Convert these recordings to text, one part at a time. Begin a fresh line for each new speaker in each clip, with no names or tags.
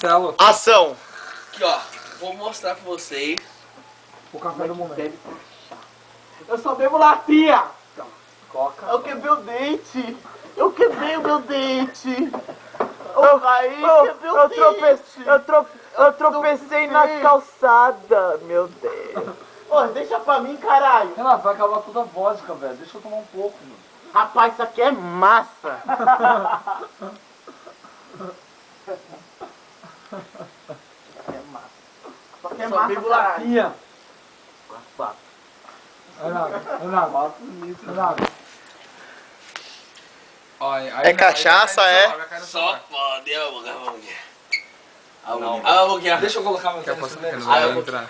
Marcelo.
Ação!
Aqui, ó. Vou mostrar pra vocês.
O café do momento.
Eu só bebo latinha.
Coca.
Eu quebrei o dente. Eu quebrei o meu dente. Eu caí, quebrei o dente.
Eu tropecei na calçada, meu Deus.
Ô, deixa pra mim, caralho.
Renato, vai acabar toda a vodka, velho. Deixa eu tomar um pouco, mano.
Rapaz, isso aqui é massa. Isso aqui é
Só
massa,
bebo
caralho.
latinha. Renato.
É cachaça, é?
Só pode. Olha a boquinha.
Deixa eu colocar meu
Quer passar
tênis
aqui?
primeiro.
Não vai entrar.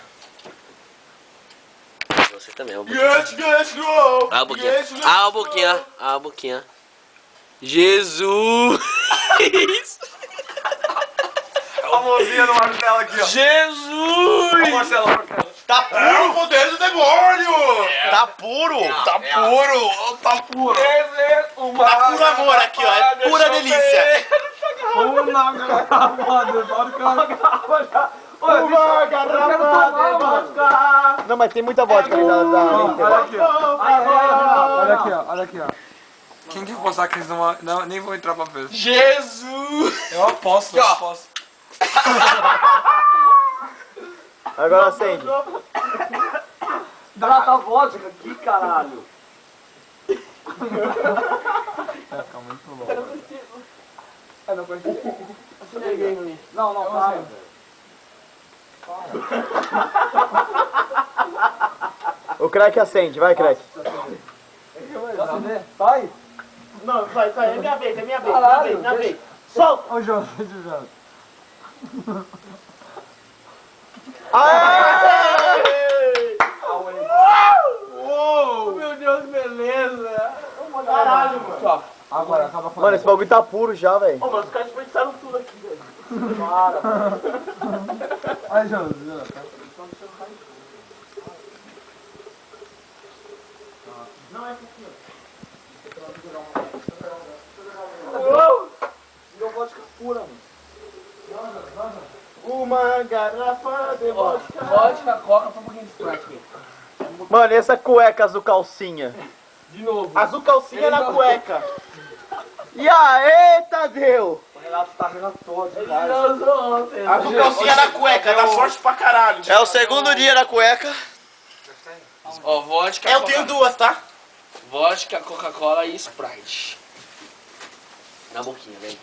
Você também, ó.
Yes, no!
A boquinha. A boquinha. A boquinha. Jesus!
Olha a mãozinha do Marcelo aqui, ó.
Jesus!
Marcelo, tá puro! É o poder do demônio! Tá puro! Tá puro! Tá puro! Tá puro amor aqui, ó. É pura delícia!
Uma garrafa de vodka.
Uma garrafa de vodka.
Não, mas tem muita vodka ali da
Olha aqui, ó.
Olha
Olha aqui, ó. Olha aqui, ó.
Quem que vai postar que eles não nem vão entrar pra festa?
Jesus!
Eu aposto, eu aposto.
Agora acende.
Trata a vodka aqui, caralho.
Vai ficar muito louco. É, não conheci. Não, para.
O crack acende, vai, crack.
Sai.
Não, vai, é minha vez,
Caralho,
minha vez. Solta.
Ô, João, deixa eu ver.
Meu Deus, beleza. Caralho, mano.
Agora, acaba com
Mano, esse bagulho tá puro já, velho.
Ô, mas os caras desperdiçaram tudo aqui, velho.
Aí, João.
Não, é essa aqui,
Virou vodka pura, mano.
ó. Uma garrafa de vodka.
Vodka, coca, só um pouquinho de Sprite aqui.
Mano, e essa cueca azul calcinha?
De novo.
Azul calcinha na cueca.
E aí, Tadeu?
O Renato tá vendo todo demais.
Azul calcinha na cueca, dá sorte pra caralho.
É o segundo dia da cueca.
Ó, vodka,
Eu tenho duas, tá?
vodka, Coca-Cola e Sprite. Na boquinha, vem.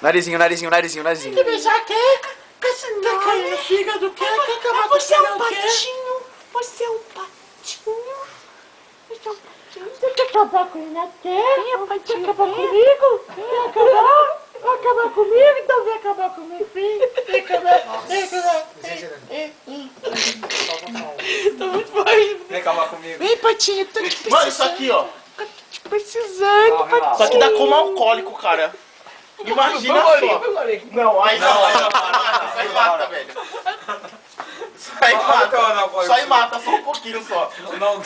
Narizinho.
Quer beijar, quer? Quer cair no fígado, quer? Quer acabar com o
Você é um
fígado, quer?
patinho. Você é um patinho. Você é um patinho. Você quer acabar com ele até? Quer acabar comigo? Quer acabar? Vai acabar comigo? Então vem acabar comigo, filho. Vem acabar.
Tá muito forte.
Vem acabar comigo.
Vem, patinho, tô te precisando.
Mano, isso aqui, ó.
Tô te precisando, patinho.
Isso aqui dá como alcoólico, cara. Imagina só. Não, aí não. Isso aí mata, velho. Isso aí mata. Isso aí mata, só um pouquinho só.
Não.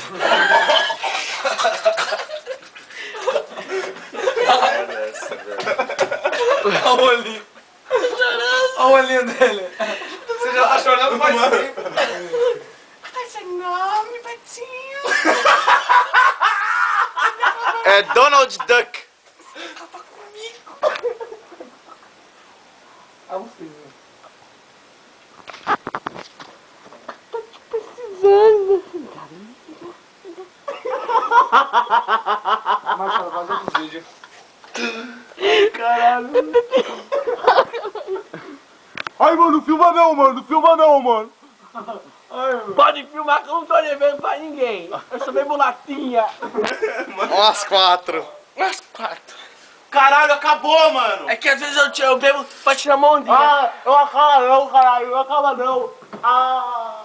Olha o olhinho. Olha o olhinho dele. Você já tá chorando faz tempo.
Mas é enorme, patinho.
É Donald Duck.
Acaba comigo.
É um filho.
Tô te precisando.
Marcelo, faz outro vídeo.
Ai, mano, não filma não, mano.
Pode filmar que eu não tô devendo pra ninguém. Eu sou bebo latinha.
Umas 4.
Umas 4.
Caralho, acabou, mano.
É que às vezes eu bebo pra tirar uma ondinha.
Ah, eu acaba não, caralho, eu acaba não. Ah.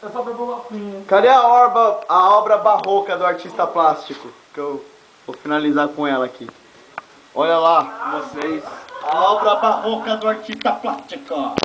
Eu só bebo latinha.
Cadê a obra barroca do artista plástico? Que eu vou finalizar com ela aqui. Olha lá, vocês. A obra barroca do artista plástico.